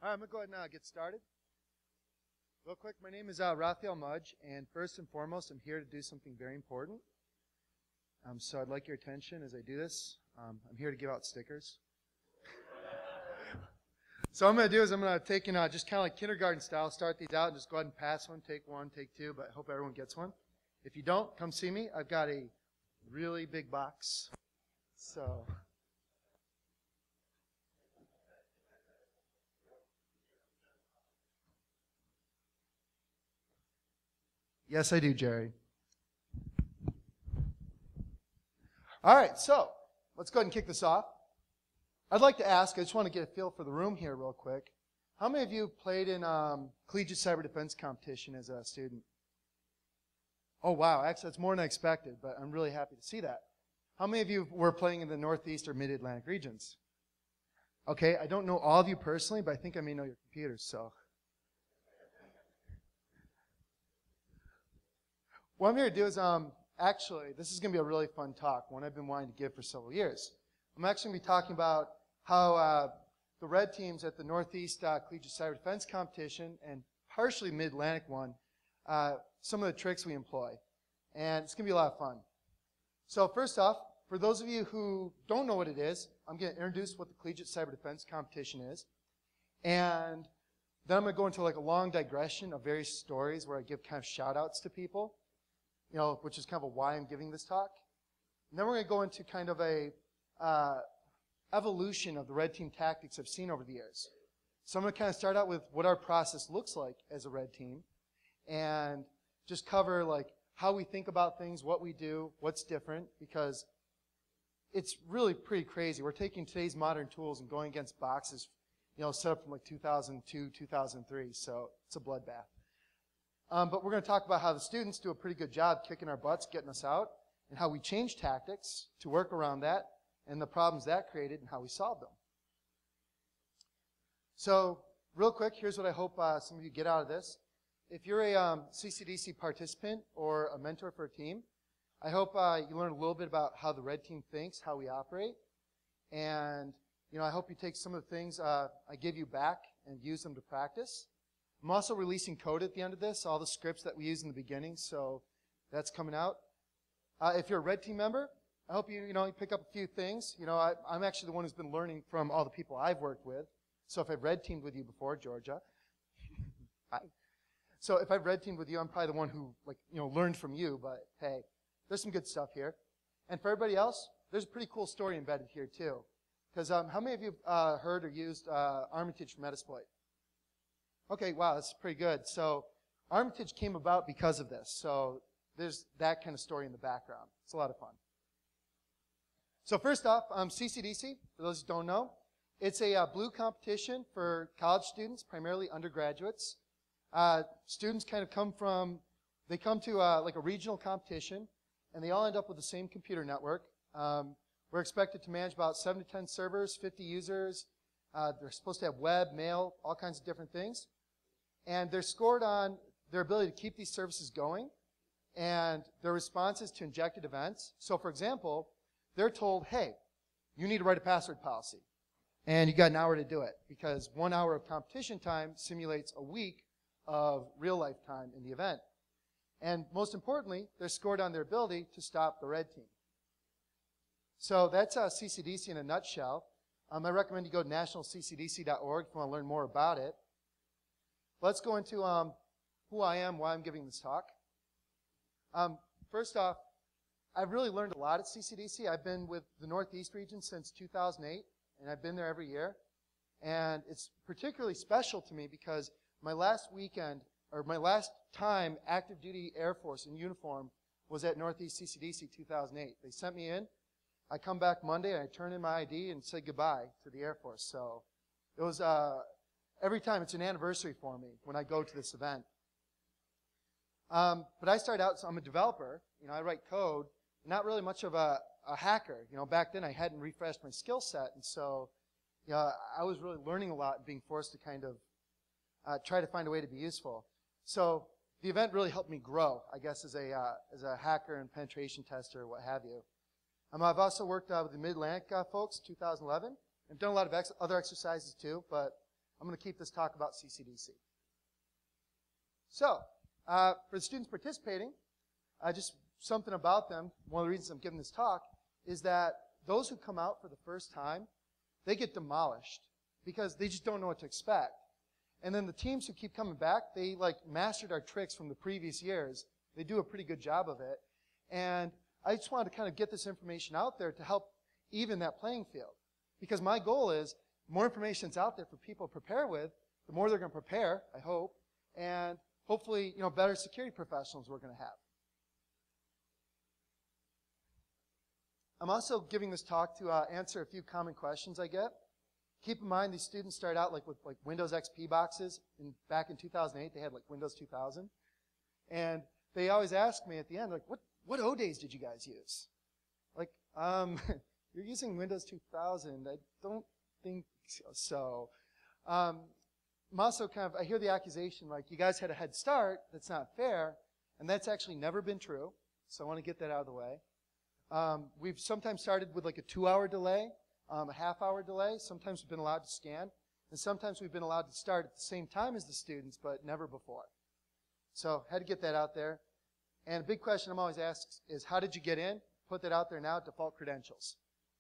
All right, I'm going to go ahead and get started. Real quick, my name is Raphael Mudge, and first and foremost, I'm here to do something very important. So I'd like your attention as I do this. I'm here to give out stickers. So what I'm going to do is I'm going to take in just kind of like kindergarten style, start these out and just go ahead and pass one, take two, but I hope everyone gets one. If you don't, come see me. I've got a really big box. So... Yes, I do, Jerry. All right, so let's go ahead and kick this off. I'd like to ask, I just want to get a feel for the room here real quick. How many of you played in collegiate cyber defense competition as a student? Oh, wow, actually that's more than I expected, but I'm really happy to see that. How many of you were playing in the Northeast or Mid-Atlantic regions? Okay, I don't know all of you personally, but I think I may know your computers, so... What I'm here to do is, actually, this is going to be a really fun talk, one I've been wanting to give for several years. I'm actually going to be talking about how the red teams at the Northeast Collegiate Cyber Defense Competition and partially Mid-Atlantic one, some of the tricks we employ. And it's going to be a lot of fun. So first off, for those of you who don't know what it is, I'm going to introduce what the Collegiate Cyber Defense Competition is. And then I'm going to go into like a long digression of various stories where I give kind of shout-outs to people. You know, which is kind of why I'm giving this talk. And then we're going to go into kind of a evolution of the red team tactics I've seen over the years. So I'm going to kind of start out with what our process looks like as a red team and just cover like how we think about things, what we do, what's different, because it's really pretty crazy. We're taking today's modern tools and going against boxes, you know, set up from like 2002, 2003, so it's a bloodbath. But we're going to talk about how the students do a pretty good job kicking our butts, getting us out, and how we change tactics to work around that, and the problems that created, and how we solved them. So, real quick, here's what I hope some of you get out of this. If you're a CCDC participant or a mentor for a team, I hope you learn a little bit about how the red team thinks, how we operate, and you know, I hope you take some of the things I give you back and use them to practice. I'm also releasing code at the end of this, all the scripts that we use in the beginning, so that's coming out. If you're a red team member, I hope you pick up a few things. You know, I'm actually the one who's been learning from all the people I've worked with. So if I've red teamed with you before, Georgia, hi. So if I've red teamed with you, I'm probably the one who learned from you. But hey, there's some good stuff here. And for everybody else, there's a pretty cool story embedded here too. Because how many of you heard or used Armitage from Metasploit? Okay, wow, that's pretty good. So Armitage came about because of this. So there's that kind of story in the background. It's a lot of fun. So first off, CCDC, for those who don't know, it's a blue competition for college students, primarily undergraduates. Students kind of come to like a regional competition, and they all end up with the same computer network. We're expected to manage about 7 to 10 servers, 50 users. They're supposed to have web, mail, all kinds of different things. And they're scored on their ability to keep these services going and their responses to injected events. So, for example, they're told, hey, you need to write a password policy. And you got an hour to do it because 1 hour of competition time simulates a week of real-life time in the event. And most importantly, they're scored on their ability to stop the red team. So that's CCDC in a nutshell. I recommend you go to nationalccdc.org if you want to learn more about it. Let's go into who I am, why I'm giving this talk. First off, I've really learned a lot at CCDC. I've been with the Northeast region since 2008, and I've been there every year. And it's particularly special to me because my last weekend, or my last time active duty Air Force in uniform was at Northeast CCDC 2008. They sent me in. I come back Monday, and I turn in my ID and say goodbye to the Air Force. So it was, every time it's an anniversary for me when I go to this event. But I started out, so I'm a developer. You know, I write code, not really much of a hacker. You know, back then I hadn't refreshed my skill set, and so I was really learning a lot and being forced to kind of try to find a way to be useful. So the event really helped me grow, I guess, as a hacker and penetration tester or what have you. I've also worked with the Mid-Atlantic folks, 2011. I've done a lot of other exercises too, but I'm going to keep this talk about CCDC. So, for the students participating, just something about them, one of the reasons I'm giving this talk, is that those who come out for the first time, they get demolished because they just don't know what to expect. And then the teams who keep coming back, they like mastered our tricks from the previous years. They do a pretty good job of it. And I just wanted to kind of get this information out there to help even that playing field. Because my goal is, the more information's out there for people to prepare with, the more they're going to prepare, I hope, and hopefully, better security professionals we're going to have. I'm also giving this talk to answer a few common questions I get. Keep in mind, these students start out with Windows XP boxes. Back in 2008, they had Windows 2000. And they always ask me at the end, what O days did you guys use? You're using Windows 2000. I don't think so. I'm also I hear the accusation, you guys had a head start. That's not fair. And that's actually never been true. So I want to get that out of the way. We've sometimes started with a 2-hour delay, a half-hour delay. Sometimes we've been allowed to scan. And sometimes we've been allowed to start at the same time as the students, but never before. So had to get that out there. And a big question I'm always asked is, how did you get in? Put that out there now, default credentials.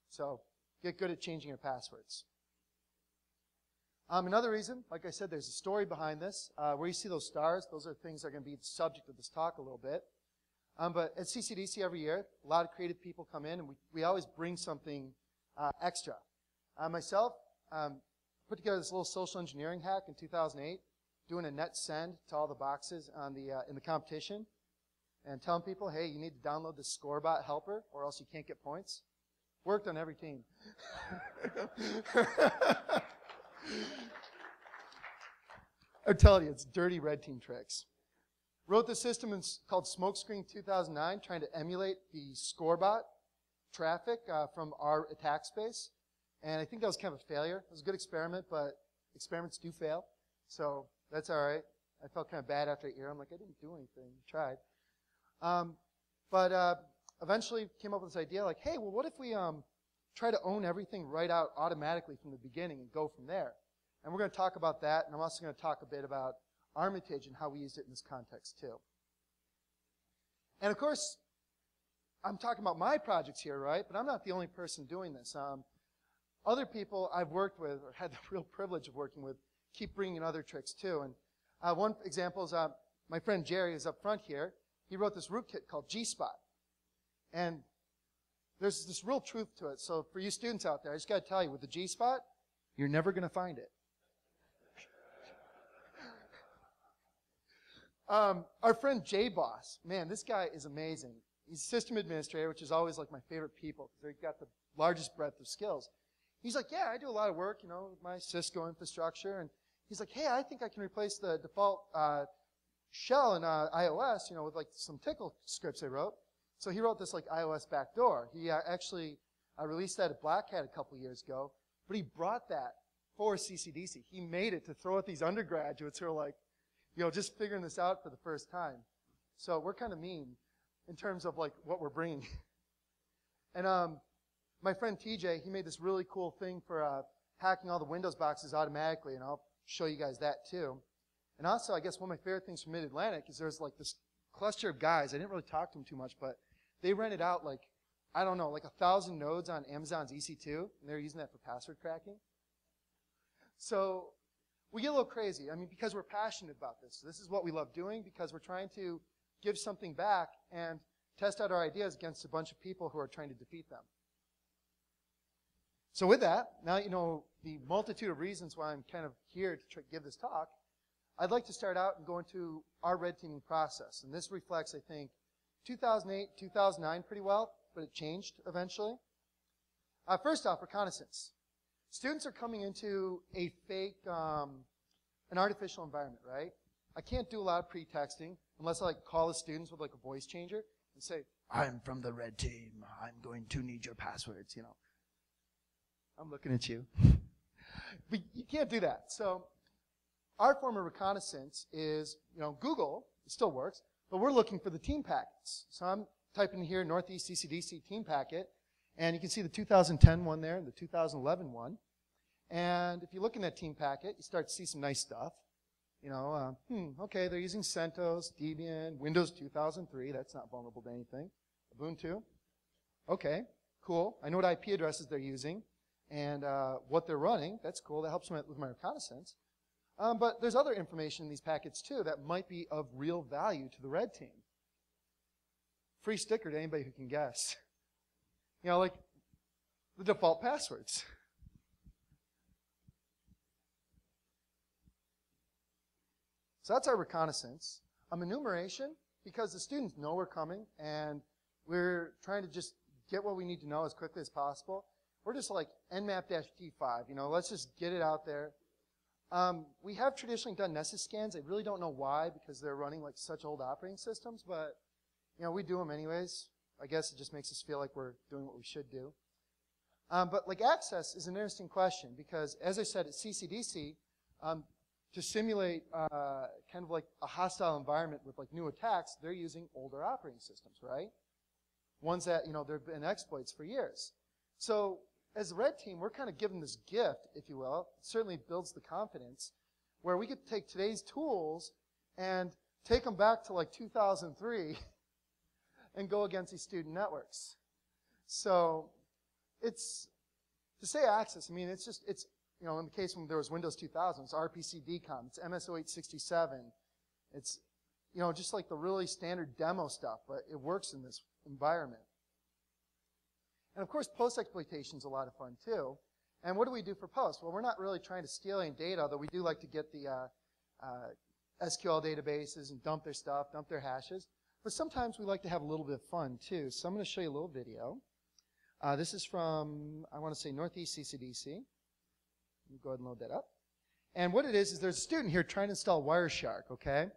So get good at changing your passwords. Another reason, like I said, there's a story behind this. Where you see those stars, those are things that are going to be the subject of this talk a little bit. But at CCDC every year, a lot of creative people come in, and we always bring something extra. Myself, put together this little social engineering hack in 2008, doing a net send to all the boxes on in the competition, and telling people, hey, you need to download the ScoreBot helper, or else you can't get points. Worked on every team. I'm telling you, it's dirty red team tricks. Wrote the system called Smokescreen 2009, trying to emulate the ScoreBot traffic from our attack space. And I think that was kind of a failure. It was a good experiment, but experiments do fail. So that's all right. I felt kind of bad after a year. I'm like, I didn't do anything. I tried. But eventually came up with this idea, hey, well, what if we try to own everything right out automatically from the beginning and go from there? And we're going to talk about that, and I'm also going to talk a bit about Armitage and how we used it in this context too. And of course, I'm talking about my projects here, right? But I'm not the only person doing this. Other people I've worked with, or had the real privilege of working with, keep bringing in other tricks too. And one example is my friend Jerry is up front here. He wrote this rootkit called G-Spot. And there's this real truth to it. So for you students out there, I just got to tell you, with the G-Spot, you're never going to find it. Our friend J-Boss, man, this guy is amazing. He's system administrator, which is always my favorite people because they've got the largest breadth of skills. He's like, yeah, I do a lot of work, with my Cisco infrastructure. And he's like, hey, I think I can replace the default shell in iOS, with some tickle scripts I wrote. So he wrote this iOS backdoor. He actually released that at Black Hat a couple years ago, but he brought that for CCDC. He made it to throw at these undergraduates who are just figuring this out for the first time. So we're kind of mean in terms of what we're bringing. And my friend TJ, he made this really cool thing for hacking all the Windows boxes automatically, and I'll show you guys that too. And also, I guess one of my favorite things from Mid-Atlantic is there's this cluster of guys. I didn't really talk to them too much, but they rented out 1,000 nodes on Amazon's EC2, and they're using that for password cracking. So we get a little crazy. I mean, because we're passionate about this. This is what we love doing because we're trying to give something back and test out our ideas against a bunch of people who are trying to defeat them. So with that, now you know the multitude of reasons why I'm kind of here to give this talk. I'd like to start out and go into our red teaming process. And this reflects, I think, 2008, 2009 pretty well, but it changed eventually. First off, reconnaissance. Students are coming into a fake, an artificial environment, right? I can't do a lot of pre-texting unless I call the students with a voice changer and say, I'm from the red team. I'm going to need your passwords, I'm looking at you. But you can't do that. So our form of reconnaissance is, Google, it still works, but we're looking for the team packets. So I'm typing here Northeast CCDC team packet, and you can see the 2010 one there and the 2011 one. And if you look in that team packet, you start to see some nice stuff. You know, okay, they're using CentOS, Debian, Windows 2003. That's not vulnerable to anything. Ubuntu. Okay, cool. I know what IP addresses they're using and what they're running. That's cool. That helps me with my reconnaissance. But there's other information in these packets, too, that might be of real value to the red team. Free sticker to anybody who can guess. You know, like the default passwords. So that's our reconnaissance. Enumeration, because the students know we're coming, and we're trying to just get what we need to know as quickly as possible. We're just like nmap-t5, you know, let's just get it out there. We have traditionally done Nessus scans. I really don't know why, because they're running like such old operating systems, but you know, we do them anyways. I guess it just makes us feel like we're doing what we should do. But like access is an interesting question, because as I said at CCDC, to simulate kind of like a hostile environment with like new attacks, they're using older operating systems, right? Ones that, you know, there have been exploits for years. So as a red team, we're kind of given this gift, if you will. It certainly builds the confidence, where we could take today's tools and take them back to like 2003 and go against these student networks. So it's, to say access, I mean, it's just, it's, you know, in the case when there was Windows 2000, it's RPC DCOM, it's MS-0867. It's, you know, just like the really standard demo stuff, but it works in this environment. And of course, post-exploitation is a lot of fun too. And what do we do for post? Well, we're not really trying to steal any data, although we do like to get the SQL databases and dump their stuff, dump their hashes. But sometimes we like to have a little bit of fun too. So I'm going to show you a little video. This is from, I want to say, Northeast CCDC. Let me go ahead and load that up. And what it is there's a student here trying to install Wireshark, okay?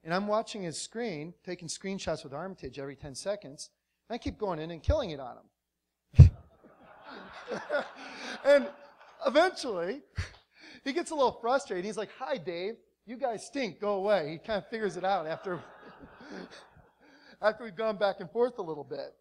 And I'm watching his screen, taking screenshots with Armitage every 10 seconds, and I keep going in and killing it on him. And eventually, he gets a little frustrated. He's like, "Hi, Dave. You guys stink. Go away." He kind of figures it out after we've gone back and forth a little bit.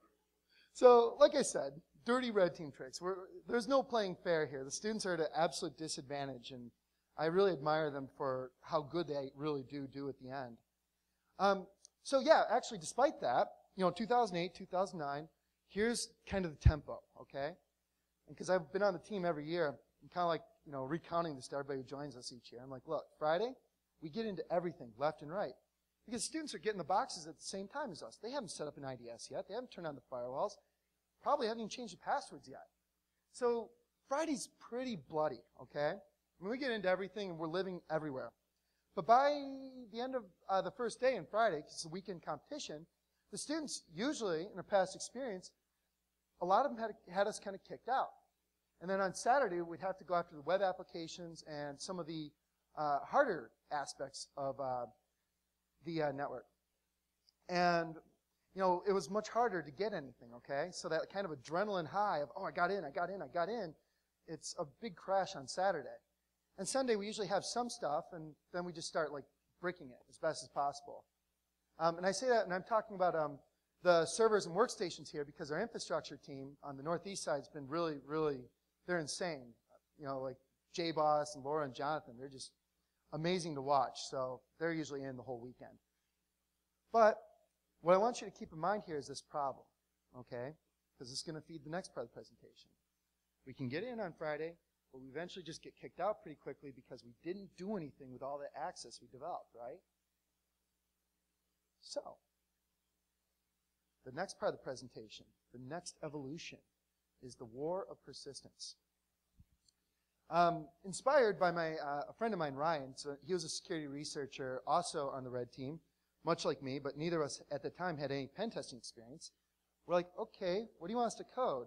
So, like I said, dirty red team tricks. There's no playing fair here. The students are at an absolute disadvantage, and I really admire them for how good they really do at the end. So yeah, actually, despite that, you know, 2008, 2009, here's kind of the tempo, okay? And because I've been on the team every year, I'm kind of like, you know, recounting this to everybody who joins us each year. I'm like, look, Friday, we get into everything, left and right. Because students are getting the boxes at the same time as us. They haven't set up an IDS yet. They haven't turned on the firewalls. Probably haven't even changed the passwords yet. So Friday's pretty bloody, okay? I mean, we get into everything, and we're living everywhere. But by the end of the first day on Friday, because it's a weekend competition, the students usually, in a past experience, a lot of them had us kind of kicked out. And then on Saturday, we'd have to go after the web applications and some of the harder aspects of the network. And, you know, it was much harder to get anything, okay? So that kind of adrenaline high of, oh, I got in, it's a big crash on Saturday. And Sunday, we usually have some stuff, and then we just start, like, breaking it as best as possible. And I say that, and I'm talking about the servers and workstations here, because our infrastructure team on the Northeast side has been really, they're insane. You know, like J-Boss and Laura and Jonathan, they're just amazing to watch. So they're usually in the whole weekend. But what I want you to keep in mind here is this problem, okay? Because it's going to feed the next part of the presentation. We can get in on Friday, but we eventually just get kicked out pretty quickly because we didn't do anything with all the access we developed, right? So, the next part of the presentation, the next evolution, is the war of persistence. Inspired by a friend of mine, Ryan. So he was a security researcher also on the red team, much like me, but neither of us at the time had any pen testing experience. We're like, okay, what do you want us to code?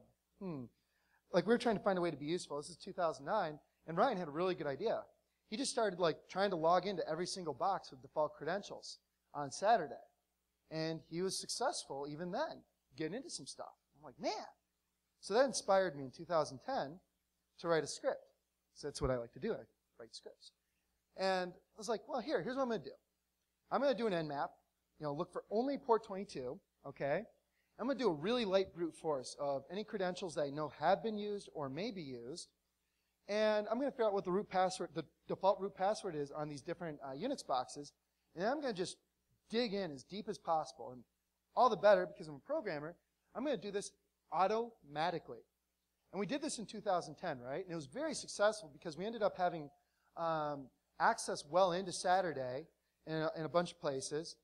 Like, we were trying to find a way to be useful. This is 2009, and Ryan had a really good idea. He just started, like, trying to log into every single box with default credentials on Saturday. And he was successful even then, getting into some stuff. I'm like, man. So that inspired me in 2010 to write a script. So that's what I like to do. I write scripts. And I was like, well, here's what I'm going to do. I'm going to do an Nmap, you know, look for only port 22, okay? I'm going to do a really light brute force of any credentials that I know have been used or may be used. And I'm going to figure out what the root password, the default root password is on these different Unix boxes. And I'm going to just dig in as deep as possible. And all the better, because I'm a programmer, I'm going to do this automatically. And we did this in 2010, right? And it was very successful because we ended up having access well into Saturday in a bunch of places.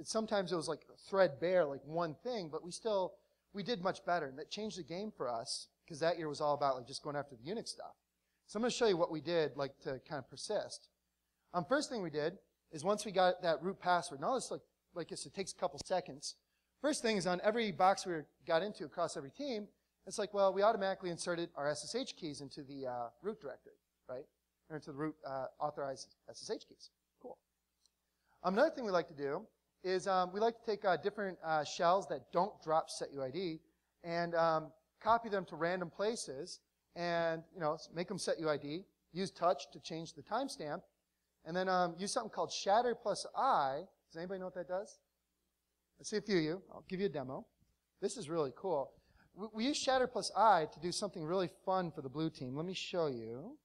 Sometimes it was like threadbare, like one thing, but we did much better. And that changed the game for us, because that year was all about like just going after the Unix stuff. So I'm going to show you what we did like to kind of persist. First thing we did is once we got that root password, now this like it takes a couple seconds. First thing is on every box we got into across every team, it's like, well, we automatically inserted our SSH keys into the root directory, right? Or into the root authorized SSH keys. Cool. Another thing we like to do is we like to take different shells that don't drop setuid and copy them to random places and, make them setuid, use touch to change the timestamp, and then use something called shatter plus I. Does anybody know what that does? I see a few of you. I'll give you a demo. This is really cool. We use shatter plus I to do something really fun for the blue team. Let me show you.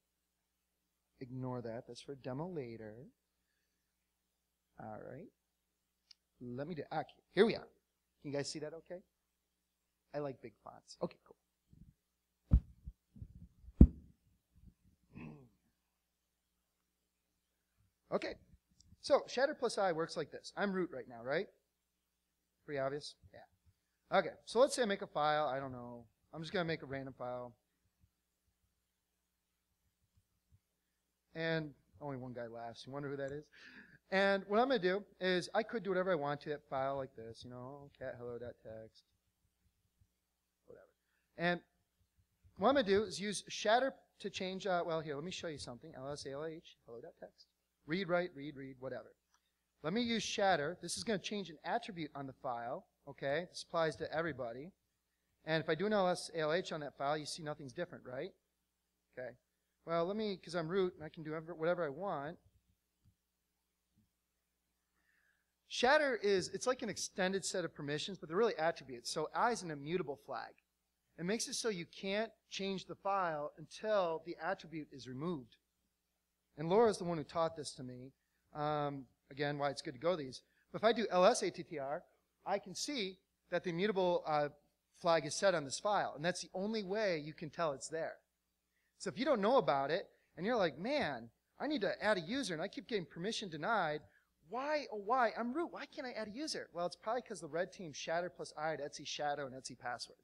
Ignore that. That's for a demo later. All right. Let me do it. Okay, here we are. Can you guys see that okay? I like big fonts. Okay, cool. Okay, so shatter plus I works like this. I'm root right now, right? Pretty obvious? Yeah. Okay, so let's say I make a file. I don't know. I'm just going to make a random file. And only one guy laughs. You wonder who that is? And what I'm going to do is I could do whatever I want to that file like this, cat hello.txt, whatever. And what I'm going to do is use shatter to change, well, here, let me show you something. lsalh, hello.txt. Read, write, read, whatever. Let me use shatter. This is going to change an attribute on the file, okay? This applies to everybody. And if I do an lsalh on that file, you see nothing's different, right? Okay. Well, let me, because I'm root, and I can do whatever I want. Shatter it's like an extended set of permissions, but they're really attributes. So I is an immutable flag. It makes it so you can't change the file until the attribute is removed. And Laura's the one who taught this to me. Again, why it's good to go these. But if I do lsattr, I can see that the immutable flag is set on this file. And that's the only way you can tell it's there. So if you don't know about it, and you're like, man, I need to add a user, and I keep getting permission denied, why, oh why, I'm root, why can't I add a user? Well, it's probably because the red team shatter plus I to Etsy shadow and Etsy password.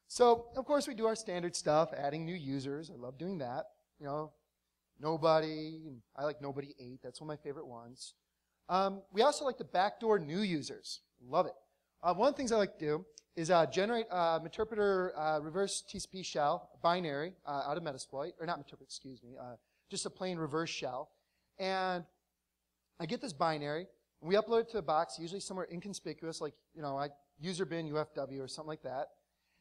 So, of course, we do our standard stuff, adding new users. I love doing that. Nobody, I like nobody 8. That's one of my favorite ones. We also like to backdoor new users. Love it. One of the things I like to do is generate interpreter reverse TCP shell, binary, out of Metasploit, or not interpreter, excuse me, just a plain reverse shell. And I get this binary, and we upload it to a box, usually somewhere inconspicuous, like, user bin UFW or something like that.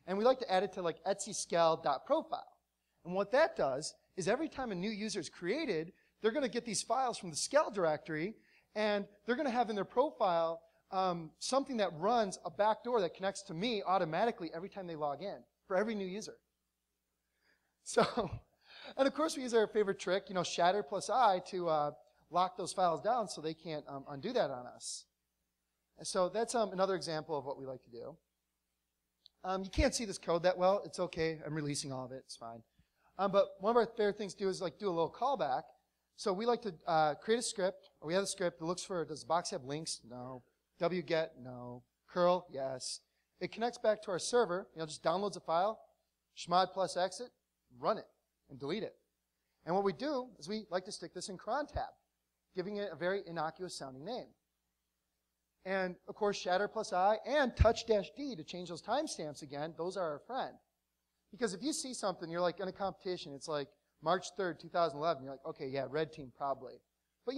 And we like to add it to like etsyscal.profile. And what that does is every time a new user is created, they're going to get these files from the scal directory, and they're going to have in their profile something that runs a backdoor that connects to me automatically every time they log in for every new user. So, and of course we use our favorite trick, shatter plus I to lock those files down so they can't undo that on us. And so that's another example of what we like to do. You can't see this code that well. It's okay. I'm releasing all of it. It's fine. But one of our favorite things to do is like do a little callback. So we like to create a script. Or we have a script that looks for, does the box have links? No. wget? No. Curl? Yes. It connects back to our server. Just downloads a file, chmod plus exit, run it, and delete it. And what we do is we like to stick this in cron tab, giving it a very innocuous sounding name. And, of course, shatter plus I and touch-D to change those timestamps again. Those are our friend. Because if you see something, you're like in a competition, it's like March 3rd, 2011. You're like, okay, yeah, red team probably. But,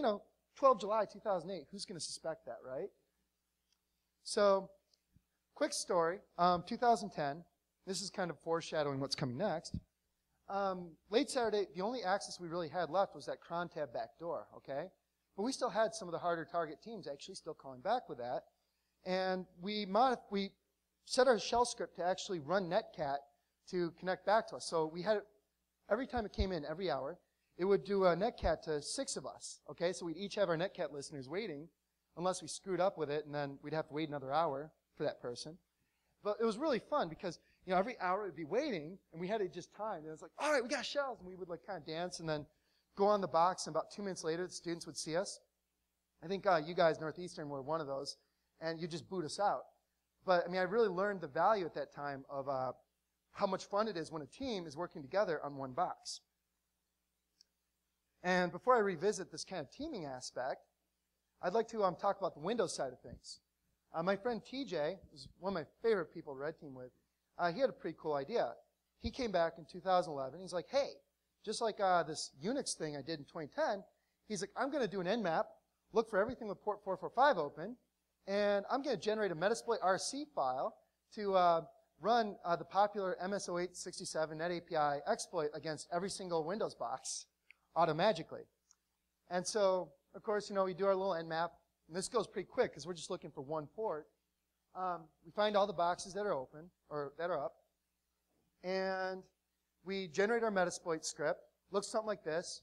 12 July 2008, who's going to suspect that, right? So, quick story, 2010. This is kind of foreshadowing what's coming next. Late Saturday, the only access we really had left was that cron tab backdoor, okay? But we still had some of the harder target teams actually still calling back with that. And we set our shell script to actually run netcat to connect back to us. So we had, every time it came in, every hour, it would do a netcat to 6 of us. Okay, so we'd each have our netcat listeners waiting, unless we screwed up with it, and then we'd have to wait another hour for that person. But it was really fun because, you know, every hour we'd be waiting, and we had it just timed. And it was like, all right, we got shells. And we would like kind of dance and then go on the box, and about 2 minutes later, the students would see us. I think you guys, Northeastern, were one of those, and you just boot us out. But, I mean, I really learned the value at that time of how much fun it is when a team is working together on one box. And before I revisit this kind of teaming aspect, I'd like to talk about the Windows side of things. My friend TJ is one of my favorite people to red team with. He had a pretty cool idea. He came back in 2011. He's like, hey, just like this Unix thing I did in 2010, he's like, I'm going to do an Nmap, look for everything with port 445 open, and I'm going to generate a Metasploit RC file to run the popular MS0867 NetAPI exploit against every single Windows box automagically. And so, of course, you know, we do our little Nmap, and this goes pretty quick because we're just looking for one port. We find all the boxes that are open, or that are up, and we generate our Metasploit script. Looks something like this.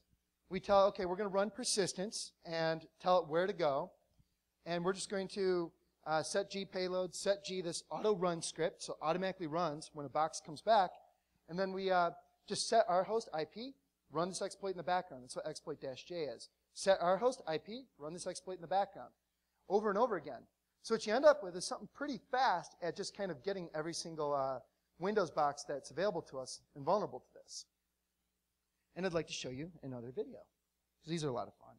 We tell, okay, we're going to run persistence and tell it where to go. And we're just going to set G payload, set G this auto run script, so automatically runs when a box comes back. And then we just set our host IP, run this exploit in the background. That's what exploit-j is. Set our host IP, run this exploit in the background. Over and over again. So what you end up with is something pretty fast at just kind of getting every single Windows box that's available to us and vulnerable to this. And I'd like to show you another video, because these are a lot of fun.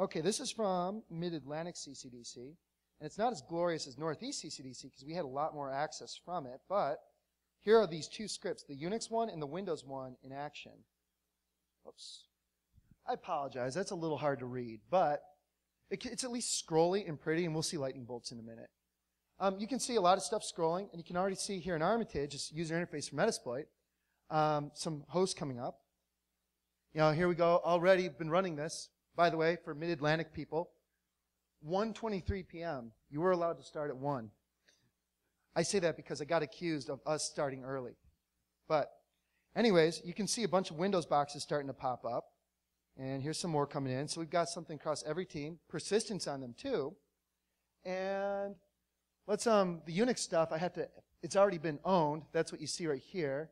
Okay, this is from Mid-Atlantic CCDC, and it's not as glorious as Northeast CCDC because we had a lot more access from it, but here are these 2 scripts, the Unix one and the Windows one in action. Oops. I apologize, that's a little hard to read, but it's at least scrolly and pretty, and we'll see lightning bolts in a minute. You can see a lot of stuff scrolling, and you can already see here in Armitage, this user interface for Metasploit, some hosts coming up. You know, here we go, already been running this. By the way, for Mid-Atlantic people, 1:23 p.m., you were allowed to start at 1. I say that because I got accused of us starting early. But anyways, you can see a bunch of Windows boxes starting to pop up. And here's some more coming in. So we've got something across every team, persistence on them too. And let's, the Unix stuff, it's already been owned. That's what you see right here.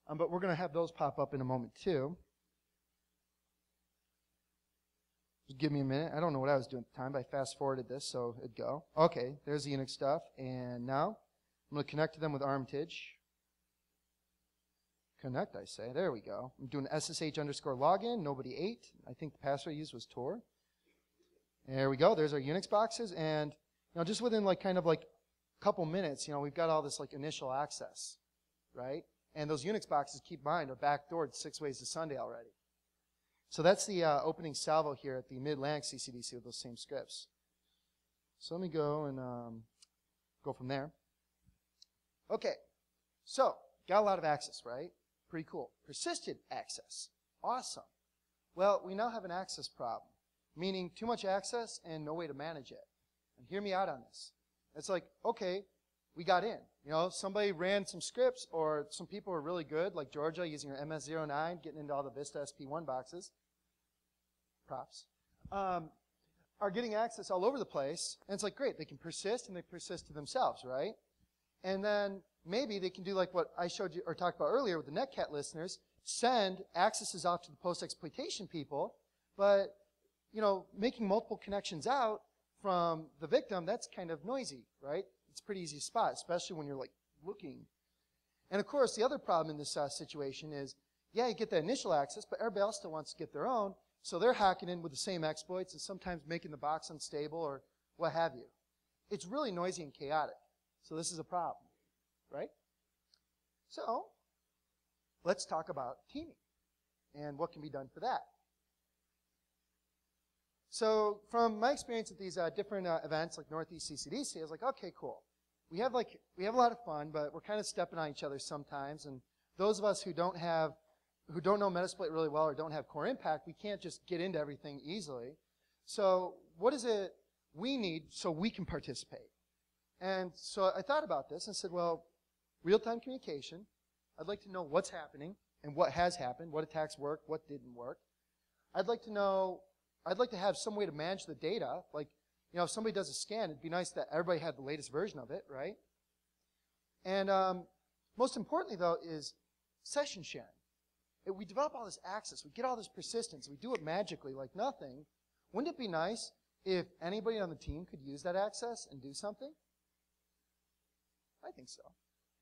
But we're going to have those pop up in a moment too. Just give me a minute. I don't know what I was doing at the time, but I fast-forwarded this, so it'd go. Okay, there's the Unix stuff. And now I'm going to connect to them with Armitage. Connect, I say. There we go. I'm doing SSH_login, nobody 8. I think the password I used was Tor. There we go. There's our Unix boxes. And you know, just within like kind of like a couple minutes, you know, we've got all this like initial access, right? And those Unix boxes, keep in mind, are backdoored 6 ways to Sunday already. So that's the opening salvo here at the Mid-Atlantic CCDC with those same scripts. So let me go and go from there. Okay, so got a lot of access, right? Pretty cool. Persisted access. Awesome. Well, we now have an access problem, meaning too much access and no way to manage it. And hear me out on this. It's like, okay, we got in. You know, somebody ran some scripts, or some people were really good, like Georgia, using her MS-09, getting into all the Vista SP1 boxes. Props. Are getting access all over the place. And it's like, great, they can persist, and they persist to themselves, right? And then maybe they can do like what I showed you or talked about earlier with the netcat listeners, send accesses off to the post-exploitation people, but, you know, making multiple connections out from the victim, that's kind of noisy, right? It's a pretty easy spot, especially when you're like looking. And of course, the other problem in this situation is, yeah, you get that initial access, but everybody else still wants to get their own, so they're hacking in with the same exploits and sometimes making the box unstable or what have you. It's really noisy and chaotic, so this is a problem, right? So let's talk about teaming and what can be done for that. So from my experience at these different events like Northeast CCDC, I was like, okay, cool. We have a lot of fun, but we're kind of stepping on each other sometimes. And those of us who don't know Metasploit really well or don't have core impact, we can't just get into everything easily. So what we need so we can participate. And so I thought about this and said, well, real-time communication, I'd like to know what's happening and what has happened, what attacks worked, what didn't work. I'd like to have some way to manage the data. Like, if somebody does a scan, it'd be nice that everybody had the latest version of it, right? And most importantly, though, is session sharing. If we develop all this access, we get all this persistence, we do it magically like nothing. Wouldn't it be nice if anybody on the team could use that access and do something? I think so.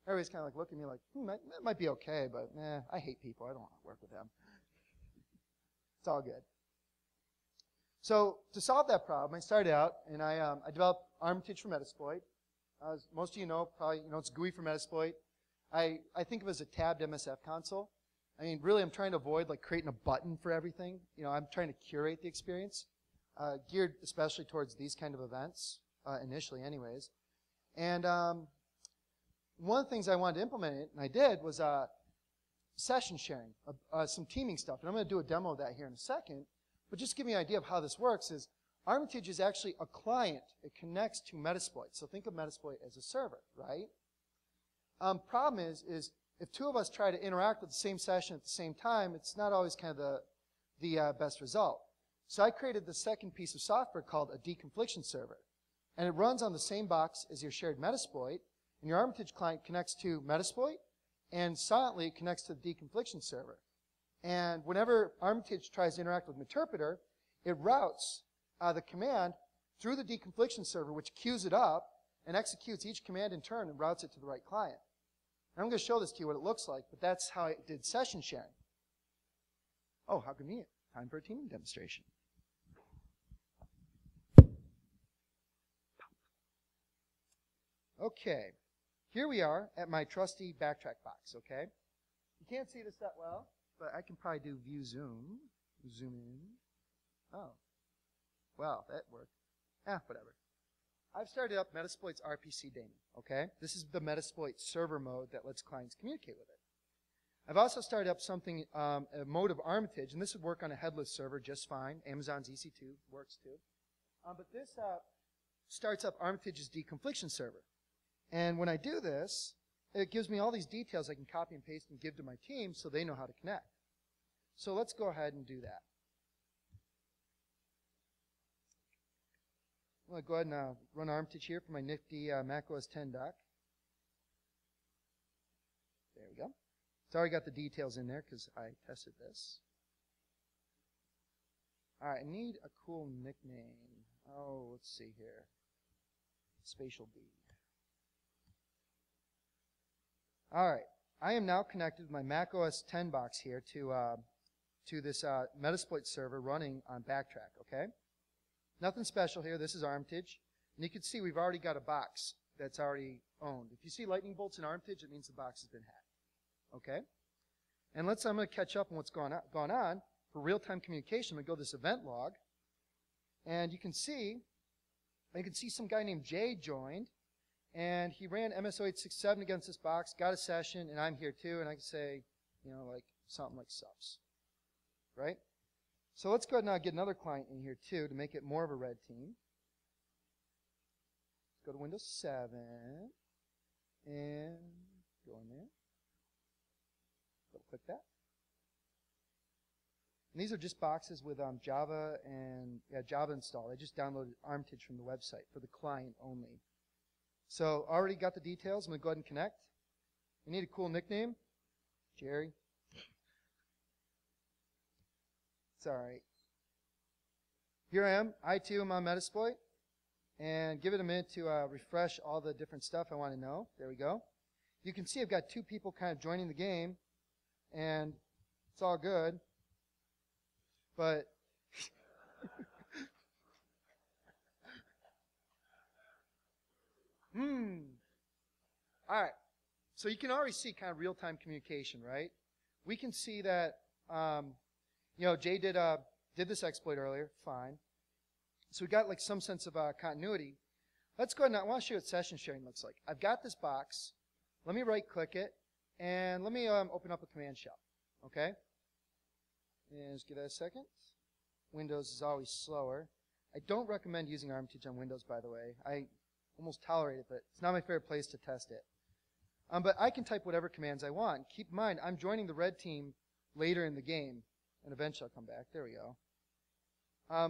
Everybody's kind of like looking at me like, that might be okay, but I hate people. I don't want to work with them. It's all good. So to solve that problem, I started out and I developed Armitage for Metasploit. As most of you know, probably it's GUI for Metasploit. I think of it as a tabbed MSF console. I mean, really, I'm trying to avoid like creating a button for everything. I'm trying to curate the experience, geared especially towards these kind of events, initially anyways. And one of the things I wanted to implement it, and I did, was session sharing, some teaming stuff. And I'm going to do a demo of that here in a second. But just to give you an idea of how this works is Armitage is actually a client. It connects to Metasploit. So think of Metasploit as a server, right? Problem is if two of us try to interact with the same session at the same time, it's not always kind of the best result. So I created the second piece of software called a deconfliction server. And it runs on the same box as your shared Metasploit. And your Armitage client connects to Metasploit, and silently it connects to the deconfliction server. And whenever Armitage tries to interact with Meterpreter, it routes the command through the deconfliction server, which queues it up and executes each command in turn and routes it to the right client. And I'm going to show this to you what it looks like, but that's how I did session sharing. Oh, how convenient. Time for a teaming demonstration. Okay. Here we are at my trusty backtrack box, okay? You can't see this that well, but I can probably do view zoom. Zoom in. Oh. Well, that worked. Whatever. I've started up Metasploit's RPC daemon, okay? This is the Metasploit server mode that lets clients communicate with it. I've also started up something, a mode of Armitage, and this would work on a headless server just fine. Amazon's EC2 works too. But this starts up Armitage's deconfliction server. And when I do this, it gives me all these details I can copy and paste and give to my team so they know how to connect. So let's go ahead and do that. I'm going to go ahead and run Armitage here for my nifty Mac OS X dock. There we go. It's already got the details in there because I tested this. All right, I need a cool nickname. Oh, let's see here. Spatial B. All right, I am now connected with my Mac OS X box here to this Metasploit server running on Backtrack, okay? Nothing special here. This is Armitage. And you can see we've already got a box that's already owned. If you see lightning bolts in Armitage, it means the box has been hacked, okay? And I'm going to catch up on what's gone on. For real-time communication, I'm going to go to this event log. And you can see some guy named Jay joined. And he ran MS0867 against this box, got a session, and I'm here too, and I can say, like something like subs, right? So let's go ahead and now get another client in here too to make it more of a red team. Let's go to Windows 7, and go in there. Double-click that. And these are just boxes with Java installed. I just downloaded Armitage from the website for the client only. So already got the details. I'm going to go ahead and connect. I need a cool nickname. Jerry. It's all right. Here I am. I too am on Metasploit. And give it a minute to refresh all the different stuff I want to know. There we go. You can see I've got two people kind of joining the game. And it's all good. But all right. So you can already see kind of real-time communication, right? We can see that, Jay did this exploit earlier. Fine. So we got like some sense of continuity. Let's go ahead and I want to show you what session sharing looks like. I've got this box. Let me right-click it, and let me open up a command shell. Okay? And just give that a second. Windows is always slower. I don't recommend using Armitage on Windows, by the way. I almost tolerate it, but it's not my favorite place to test it. But I can type whatever commands I want. Keep in mind, I'm joining the red team later in the game, and eventually I'll come back. There we go.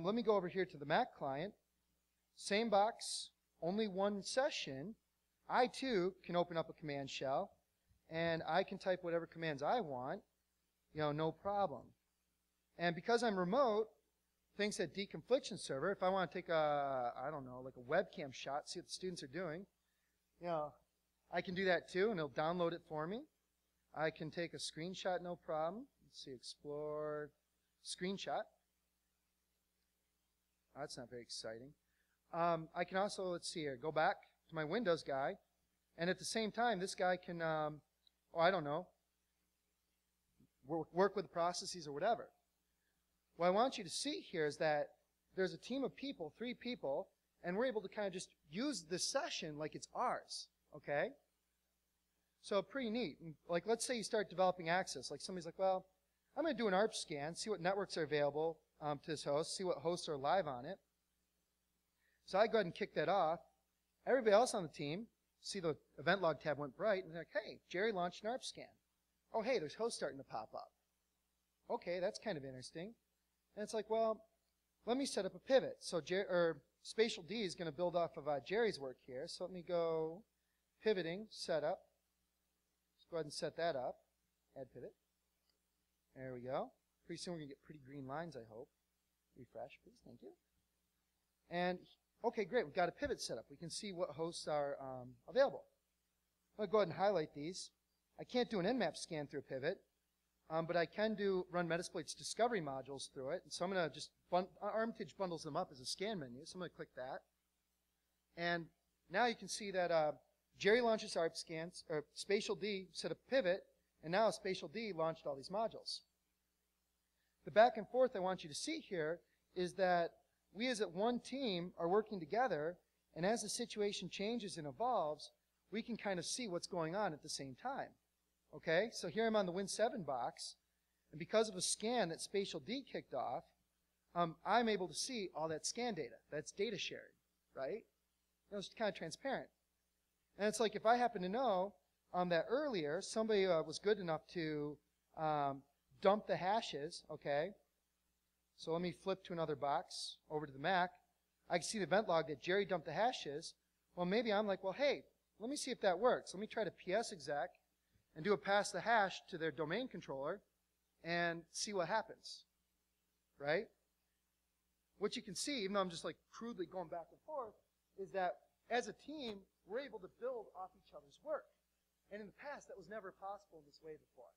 Let me go over here to the Mac client. Same box, only one session. I, too, can open up a command shell, and I can type whatever commands I want, no problem. And because I'm remote, things at deconfliction server, if I want to take I don't know, like a webcam shot, see what the students are doing, I can do that too, and it'll download it for me. I can take a screenshot, no problem. Let's see, explore, screenshot. Oh, that's not very exciting. I can also, let's see here, go back to my Windows guy, and at the same time, this guy can, I don't know, work with the processes or whatever. What I want you to see here is that there's a team of people, 3 people, and we're able to kind of just use this session like it's ours, okay? So pretty neat. Like, let's say you start developing access. Like, somebody's like, well, I'm going to do an ARP scan, see what networks are available to this host, see what hosts are live on it. So I go ahead and kick that off. Everybody else on the team, see the event log tab went bright, and they're like, hey, Jerry launched an ARP scan. Oh, hey, there's hosts starting to pop up. Okay, that's kind of interesting. And it's like, well, let me set up a pivot. So Spatial D is going to build off of Jerry's work here. So let me go pivoting, setup. Let's go ahead and set that up. Add pivot. There we go. Pretty soon we're going to get pretty green lines, I hope. Refresh, please. Thank you. And, okay, great. We've got a pivot set up. We can see what hosts are available. I'll go ahead and highlight these. I can't do an Nmap scan through a pivot. But I can run Metasploit's discovery modules through it. And so I'm going to just, Armitage bundles them up as a scan menu. So I'm going to click that. And now you can see that Jerry launches ARP scans, or Spatial D set a pivot, and now Spatial D launched all these modules. The back and forth I want you to see here is that we as one team are working together, and as the situation changes and evolves, we can kind of see what's going on at the same time. Okay, so here I'm on the Win7 box, and because of a scan that Spatial D kicked off, I'm able to see all that scan data. That's data shared, right? It's kind of transparent. And it's like if I happen to know that earlier somebody was good enough to dump the hashes, okay? So let me flip to another box over to the Mac. I can see the event log that Jerry dumped the hashes. Well, maybe I'm like, well, hey, let me see if that works. Let me try to PS exec and do a pass the hash to their domain controller and see what happens, right? What you can see, even though I'm just like crudely going back and forth, is that as a team, we're able to build off each other's work. And in the past, that was never possible in this way before.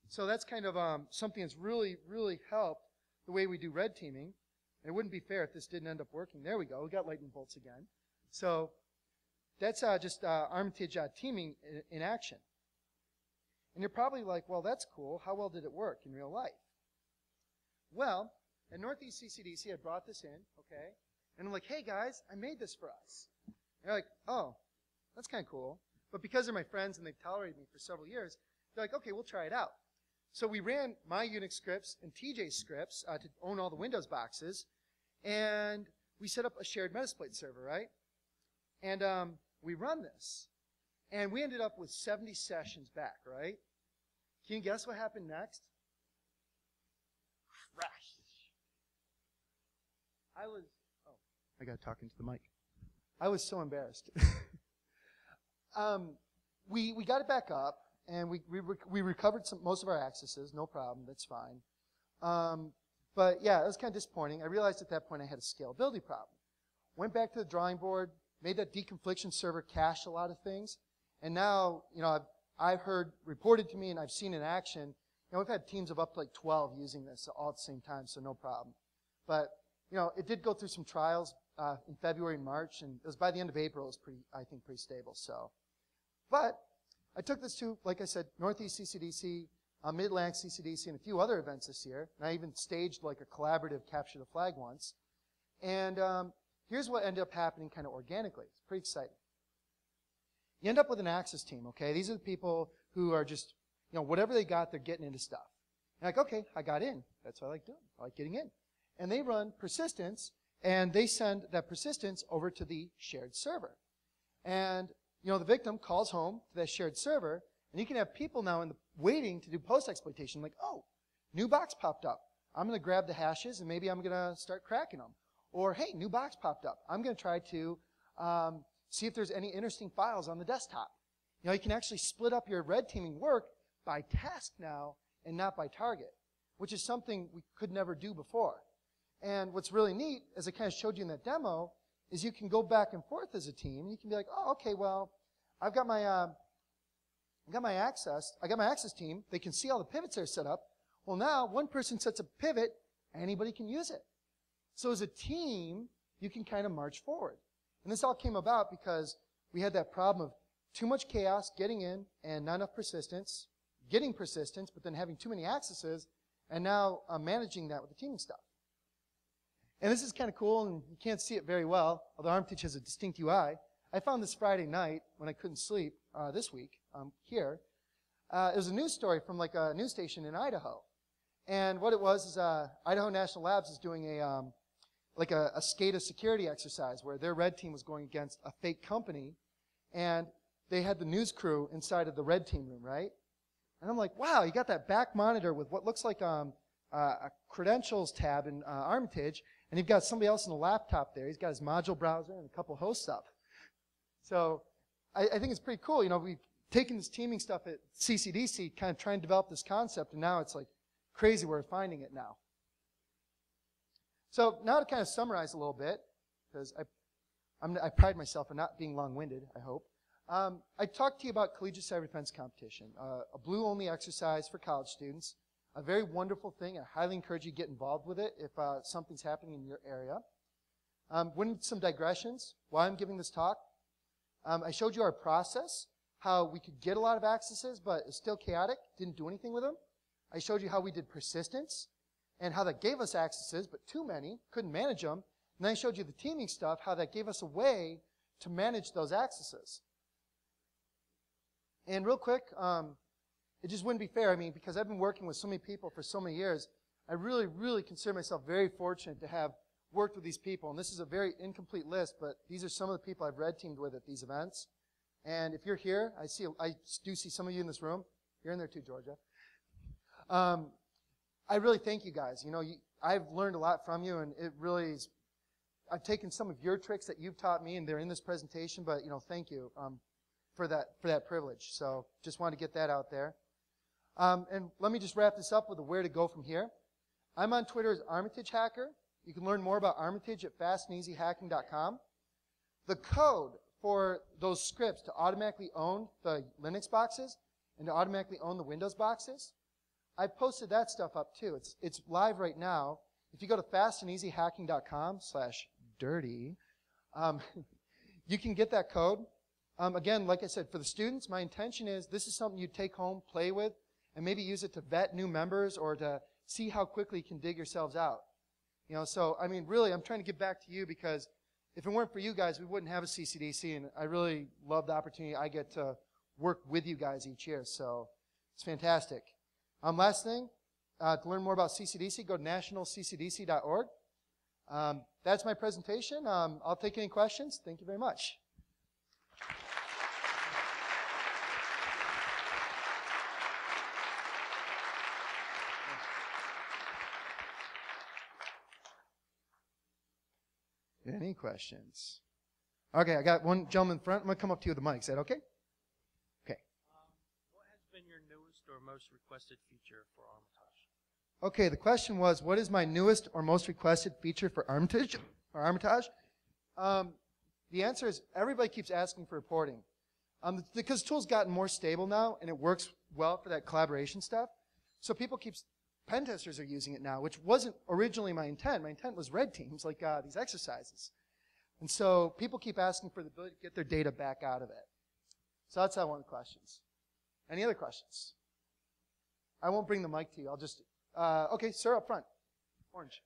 So that's kind of something that's really, really helped the way we do red teaming. And it wouldn't be fair if this didn't end up working. There we go. We got lightning bolts again. So that's just Armitage teaming in action. And you're probably like, well, that's cool. How well did it work in real life? Well, at Northeast CCDC, I brought this in, okay? And I'm like, hey, guys, I made this for us. And they're like, oh, that's kind of cool. But because they're my friends and they've tolerated me for several years, they're like, okay, we'll try it out. So we ran my Unix scripts and TJ's scripts to own all the Windows boxes. And we set up a shared Metasploit server, right? And we run this. And we ended up with 70 sessions back, right? Can you guess what happened next? Crash. I got to talk into the mic. I was so embarrassed. We got it back up, and we recovered most of our accesses, no problem, that's fine. But yeah, it was kind of disappointing. I realized at that point I had a scalability problem. Went back to the drawing board, made that deconfliction server cache a lot of things, and now, I've heard reported to me and I've seen in action, we've had teams of up to like 12 using this all at the same time, so no problem. But, it did go through some trials in February and March, and it was by the end of April, it was pretty stable, so. But I took this to, like I said, Northeast CCDC, Mid-Atlantic CCDC, and a few other events this year, and I even staged like a collaborative capture the flag once. And here's what ended up happening kind of organically. It's pretty exciting. You end up with an access team, okay? These are the people who are just, whatever they got, they're getting into stuff. And like, okay, I got in. That's what I like doing. I like getting in. And they run persistence, and they send that persistence over to the shared server. And the victim calls home to that shared server, and you can have people now waiting to do post-exploitation, like, oh, new box popped up. I'm going to grab the hashes, and maybe I'm going to start cracking them. Or, hey, new box popped up. I'm going to try to see if there's any interesting files on the desktop. You can actually split up your red teaming work by task now and not by target, which is something we could never do before. And what's really neat, as I kind of showed you in that demo, is you can go back and forth as a team. You can be like, oh, okay, well, I've got my access. I got my access team. They can see all the pivots that are set up. Well, now one person sets a pivot, anybody can use it. So as a team, you can kind of march forward. And this all came about because we had that problem of too much chaos getting in and not enough persistence, getting persistence, but then having too many accesses, and now managing that with the teaming stuff. And this is kind of cool, and you can't see it very well, although Armitage has a distinct UI. I found this Friday night when I couldn't sleep this week here. It was a news story from like a news station in Idaho. And what it was is Idaho National Labs is doing a SCADA security exercise where their red team was going against a fake company, and they had the news crew inside of the red team room, right? And I'm like, wow, you got that back monitor with what looks like a credentials tab in Armitage, and you've got somebody else in a laptop there. He's got his module browser and a couple hosts up. So I think it's pretty cool. We've taken this teaming stuff at CCDC, kind of trying to develop this concept, and now it's like crazy we're finding it now. So now to kind of summarize a little bit, because I pride myself on not being long-winded, I hope. I talked to you about Collegiate Cyber Defense Competition, a blue-only exercise for college students, a very wonderful thing. I highly encourage you to get involved with it if something's happening in your area. Went into some digressions while I'm giving this talk. I showed you our process, how we could get a lot of accesses, but it's still chaotic, didn't do anything with them. I showed you how we did persistence, and how that gave us accesses, but too many, couldn't manage them. And then I showed you the teaming stuff, how that gave us a way to manage those accesses. And real quick, it just wouldn't be fair. Because I've been working with so many people for so many years, I really, really consider myself very fortunate to have worked with these people. And this is a very incomplete list, but these are some of the people I've red teamed with at these events. And if you're here, I do see some of you in this room. You're in there too, Georgia. I really thank you guys. I've learned a lot from you, and it really is. I've taken some of your tricks that you've taught me, and they're in this presentation. But thank you for that privilege. So just wanted to get that out there. And let me just wrap this up with where to go from here. I'm on Twitter as Armitage Hacker. You can learn more about Armitage at fastandeasyhacking.com. The code for those scripts to automatically own the Linux boxes and to automatically own the Windows boxes, I posted that stuff up too. It's live right now. If you go to fastandeasyhacking.com/dirty, you can get that code. Again, like I said, for the students, my intention is this is something you take home, play with, and maybe use it to vet new members or to see how quickly you can dig yourselves out. So, really, I'm trying to give back to you because if it weren't for you guys, we wouldn't have a CCDC, and I really love the opportunity I get to work with you guys each year. So it's fantastic. Last thing, to learn more about CCDC, go to nationalccdc.org. That's my presentation. I'll take any questions. Thank you very much. Any questions? Okay, I got one gentleman in front. I'm going to come up to you with the mic. Is that okay? Okay. What has been your newest or most requested feature for Armitage? Okay, the question was, what is my newest or most requested feature for Armitage? The answer is everybody keeps asking for reporting. Because the tool's gotten more stable now, and it works well for that collaboration stuff. So pen testers are using it now, which wasn't originally my intent. My intent was red teams, like these exercises. And so people keep asking for the ability to get their data back out of it. So that's one of the questions. Any other questions? I won't bring the mic to you. I'll just, okay, sir, up front. Orange.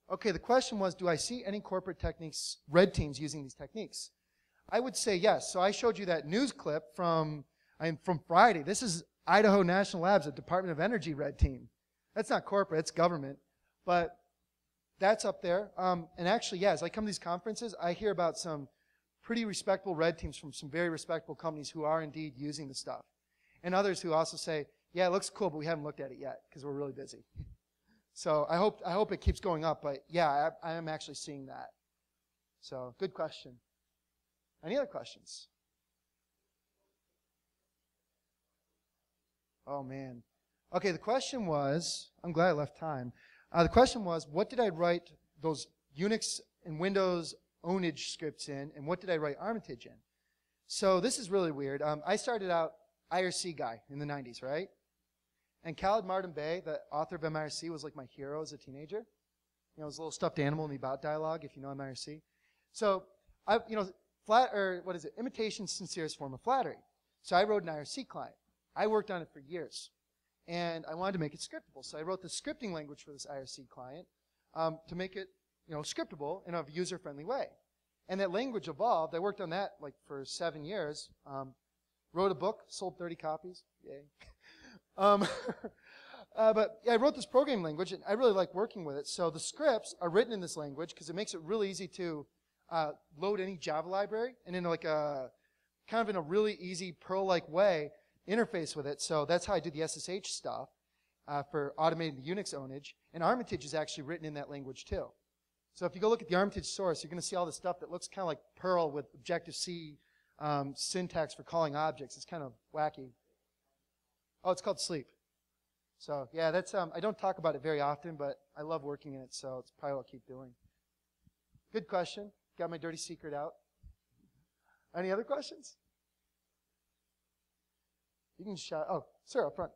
Okay, the question was, do I see any corporate techniques, red teams using these techniques? I would say yes. So I showed you that news clip from Friday. This is Idaho National Labs, a Department of Energy red team. That's not corporate, it's government. But that's up there. And actually, yeah, as I come to these conferences, I hear about some pretty respectable red teams from some very respectable companies who are indeed using the stuff. And others who also say, yeah, it looks cool, but we haven't looked at it yet because we're really busy. So I hope it keeps going up, but yeah, I am actually seeing that. So good question. Any other questions? Oh, man. Okay, the question was, I'm glad I left time. The question was, what did I write those Unix and Windows ownage scripts in, and what did I write Armitage in? So this is really weird. I started out IRC guy in the 90s, right? And Khaled Martin Bey, the author of MIRC, was like my hero as a teenager. You know, his little stuffed animal in the About dialogue, if you know MIRC. So, imitation's sincerest form of flattery. So I wrote an IRC client. I worked on it for years. And I wanted to make it scriptable. So I wrote the scripting language for this IRC client to make it, scriptable in a user-friendly way. And that language evolved. I worked on that like for 7 years. Wrote a book, sold 30 copies. Yay. But yeah, I wrote this programming language, and I really like working with it. So the scripts are written in this language because it makes it really easy to load any Java library and in like a kind of in a really easy Perl-like way interface with it. So that's how I do the SSH stuff for automating the UNIX ownage. And Armitage is actually written in that language too. So if you go look at the Armitage source, you're going to see all this stuff that looks kind of like Perl with Objective-C syntax for calling objects. It's kind of wacky. Oh, it's called Sleep. So yeah, that's I don't talk about it very often, but I love working in it, so it's probably what I'll keep doing. Good question. Got my dirty secret out. Any other questions? You can shout. Oh, sir, up front.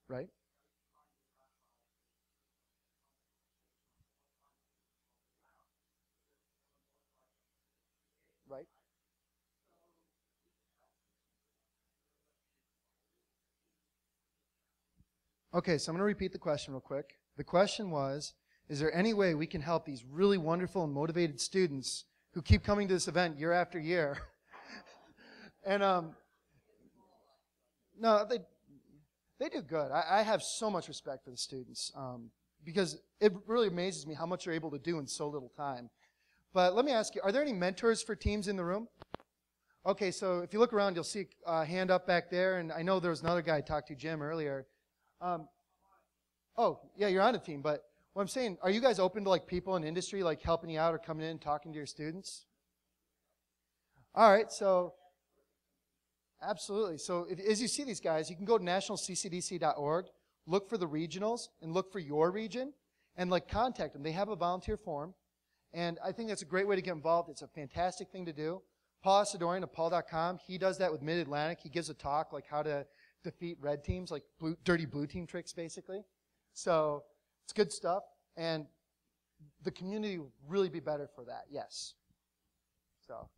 Right? Right? Okay, so I'm going to repeat the question real quick. The question was, is there any way we can help these really wonderful and motivated students who keep coming to this event year after year? And no, they do good. I have so much respect for the students because it really amazes me how much they're able to do in so little time. But let me ask you, are there any mentors for teams in the room? Okay, so if you look around, you'll see a hand up back there, and I know there was another guy I talked to, Jim, earlier. Oh, yeah, you're on a team, but what I'm saying, are you guys open to like people in industry like helping you out or coming in and talking to your students? All right, so absolutely. So as you see these guys, you can go to nationalccdc.org, look for the regionals, and look for your region, and like contact them. They have a volunteer form, and I think that's a great way to get involved. It's a fantastic thing to do. Paul Asadorian of paul.com, he does that with Mid-Atlantic. He gives a talk like how to defeat red teams, like dirty blue team tricks, basically. So it's good stuff, and the community will really be better for that, yes. So,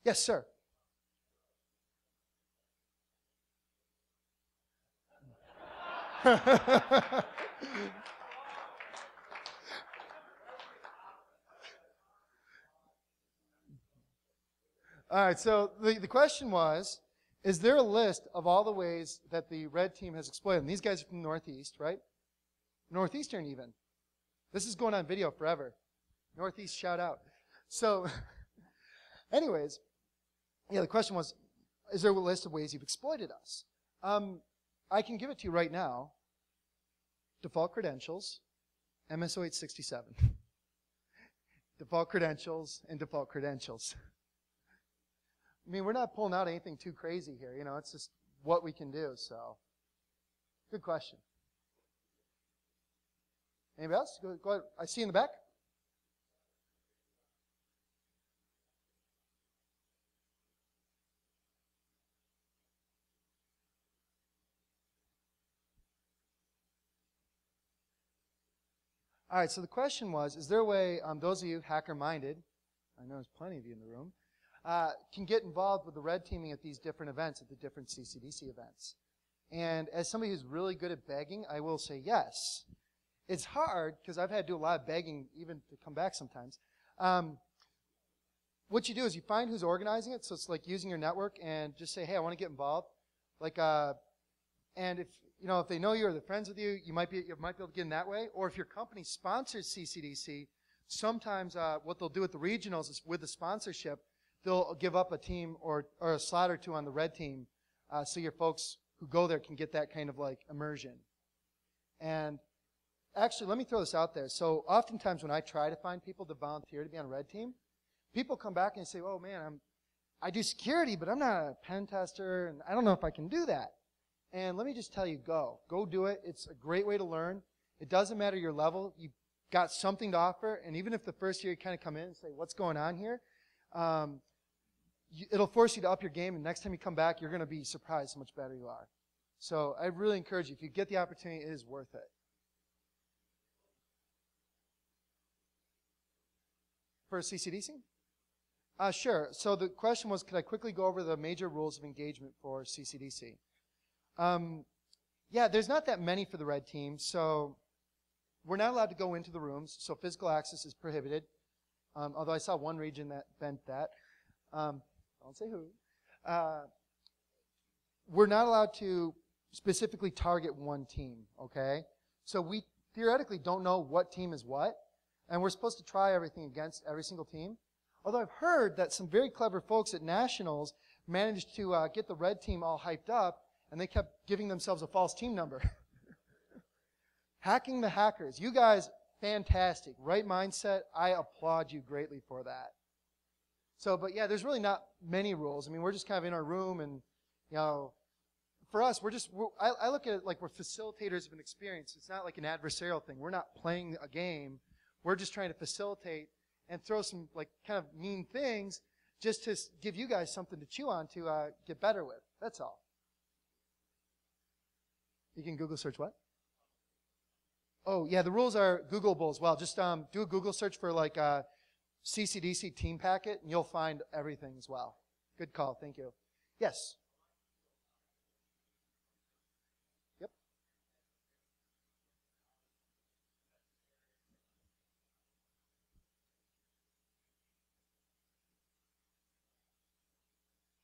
yes, sir. All right, so the question was, is there a list of all the ways that the red team has exploited? And these guys are from the Northeast, right? Northeastern even. This is going on video forever. Northeast, shout out. So, anyways, yeah, the question was, is there a list of ways you've exploited us? I can give it to you right now. Default credentials, MSO867. Default credentials and default credentials. I mean, we're not pulling out anything too crazy here. You know, it's just what we can do. So, good question. Anybody else? Go ahead. I see in the back. All right, so the question was, is there a way, those of you hacker-minded, I know there's plenty of you in the room, can get involved with the red teaming at these different events, at the different CCDC events? And as somebody who's really good at begging, I will say yes. It's hard, because I've had to do a lot of begging even to come back sometimes. What you do is you find who's organizing it, so it's like using your network, and just say, hey, I want to get involved. And if they know you or they're friends with you, you might be able to get in that way. Or if your company sponsors CCDC, sometimes what they'll do with the regionals is with the sponsorship, they'll give up a team or a slot or two on the red team, so your folks who go there can get that kind of like immersion. And actually, let me throw this out there. So oftentimes when I try to find people to volunteer to be on a red team, people come back and say, oh man, I do security, but I'm not a pen tester, and I don't know if I can do that. And let me just tell you, go do it. It's a great way to learn. It doesn't matter your level. You've got something to offer, and even if the first year you kind of come in and say, what's going on here, it'll force you to up your game, and next time you come back, you're going to be surprised how much better you are. So I really encourage you, if you get the opportunity, it is worth it. For CCDC? Sure. So the question was, could I quickly go over the major rules of engagement for CCDC? Yeah, there's not that many for the red team, so we're not allowed to go into the rooms, so physical access is prohibited, although I saw one region that bent that. Don't say who. We're not allowed to specifically target one team, okay? So we theoretically don't know what team is what, and we're supposed to try everything against every single team. Although I've heard that some very clever folks at Nationals managed to get the red team all hyped up, and they kept giving themselves a false team number. Hacking the hackers. You guys, fantastic. Right mindset. I applaud you greatly for that. So, but yeah, there's really not many rules. I mean, we're just kind of in our room, and, for us, I look at it like we're facilitators of an experience. It's not like an adversarial thing. We're not playing a game. We're just trying to facilitate and throw some like kind of mean things just to give you guys something to chew on to get better with. That's all. You can Google search what? Oh, yeah, the rules are Googleable as well. Just do a Google search for like CCDC team packet, and you'll find everything as well. Good call. Thank you. Yes? Yep.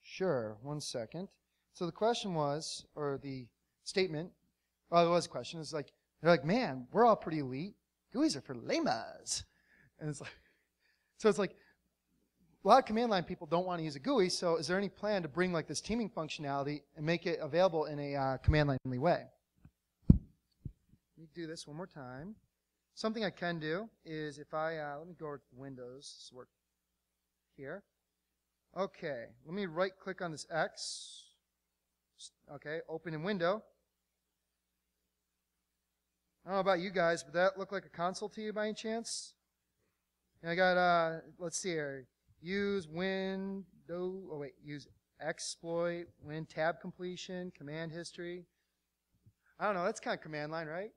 Sure. One second. So the question was, or the statement, well, it was a question. It's like, they're like, man, we're all pretty elite. GUIs are for lamas. And it's like, so it's like, a lot of command line people don't want to use a GUI, so is there any plan to bring like this teaming functionality and make it available in a command line-only way? Let me do this one more time. Something I can do is if I, let me go over to Windows, this work here. Okay, let me right-click on this X. Okay, open in window. I don't know about you guys, but that look like a console to you by any chance? And I got, let's see here. Use use exploit, win tab completion, command history. I don't know, that's kind of command line, right?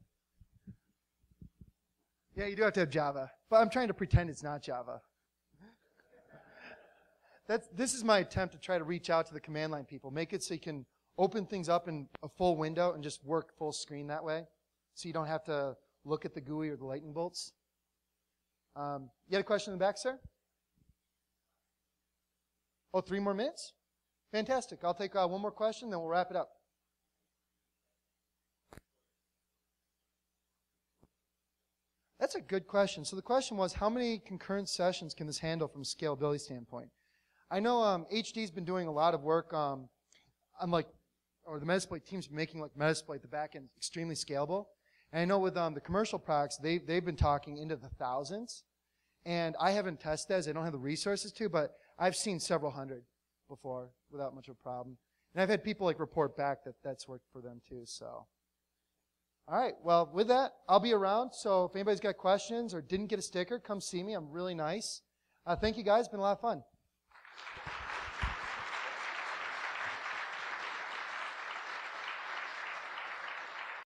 Yeah, you do have to have Java. But I'm trying to pretend it's not Java. This is my attempt to try to reach out to the command line people. Make it so you can open things up in a full window and just work full screen that way. So you don't have to look at the GUI or the lightning bolts. You had a question in the back, sir? Oh, 3 more minutes? Fantastic. I'll take one more question, then we'll wrap it up. That's a good question. So the question was, how many concurrent sessions can this handle from a scalability standpoint? I know HD's been doing a lot of work on the Metasploit team's been making like Metasploit, the back end, extremely scalable. And I know with the commercial products, they've been talking into the thousands. And I haven't tested as I don't have the resources to, but I've seen several hundred before without much of a problem. And I've had people like report back that that's worked for them too. So, all right. Well, with that, I'll be around. So if anybody's got questions or didn't get a sticker, come see me. I'm really nice. Thank you guys. It's been a lot of fun.